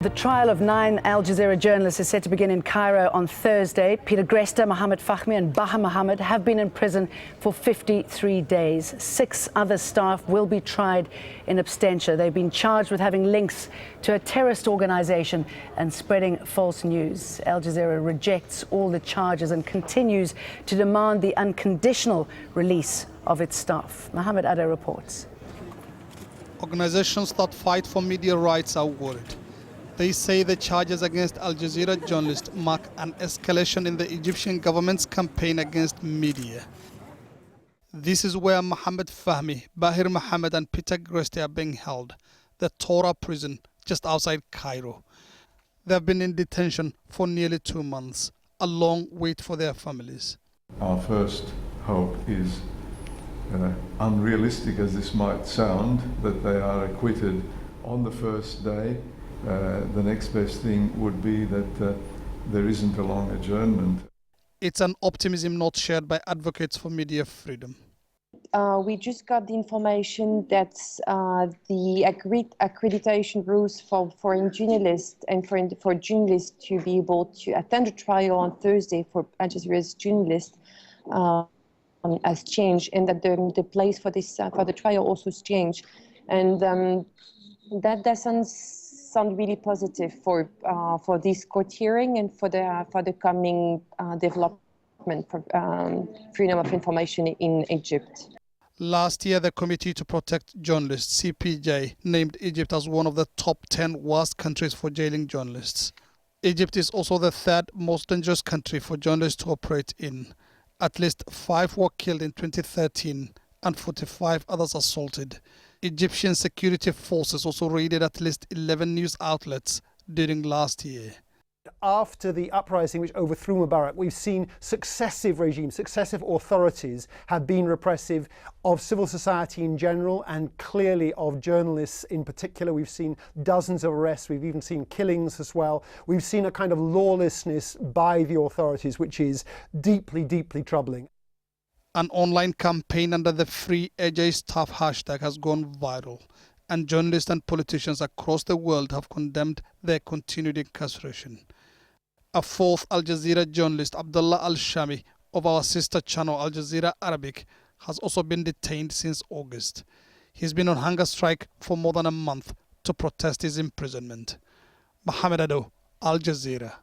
The trial of 9 Al Jazeera journalists is set to begin in Cairo on Thursday. Peter Greste, Mohammed, Fahmy and Mohamed have been in prison for 53 days. 6 other staff will be tried in absentia. They've been charged with having links to a terrorist organization and spreading false news. Al Jazeera rejects all the charges and continues to demand the unconditional release of its staff. Mohammed Adow reports. Organizations that fight for media rights are worried. They say the charges against Al Jazeera journalists mark an escalation in the Egyptian government's campaign against media. This is where Mohammed, Fahmy, Mohamed and Peter Greste are being held, the Torah prison just outside Cairo. They have been in detention for nearly 2 months, a long wait for their families. Our first hope is, unrealistic as this might sound, that they are acquitted on the first day. The next best thing would be that there isn't a long adjournment. It's an optimism not shared by advocates for media freedom. We just got the information that the agreed accreditation rules for foreign journalists and for journalists to be able to attend a trial on Thursday for Al Jazeera's journalists has changed, and that the place for this for the trial also has changed, and that doesn't sound really positive for this court hearing and for the coming development for freedom of information in Egypt. Last year, the Committee to Protect Journalists, CPJ, named Egypt as one of the top 10 worst countries for jailing journalists. Egypt is also the 3rd most dangerous country for journalists to operate in. At least 5 were killed in 2013 and 45 others assaulted. Egyptian security forces also raided at least 11 news outlets during last year. After the uprising which overthrew Mubarak, we've seen successive regimes, successive authorities have been repressive of civil society in general and clearly of journalists in particular. We've seen dozens of arrests, we've even seen killings as well. We've seen a kind of lawlessness by the authorities which is deeply, deeply troubling. An online campaign under the Free AJ Staff hashtag has gone viral, and journalists and politicians across the world have condemned their continued incarceration. A 4th Al Jazeera journalist, Abdullah Al-Shami, of our sister channel Al Jazeera Arabic, has also been detained since August. He's been on hunger strike for more than a month to protest his imprisonment. Mohammed Adow, Al Jazeera.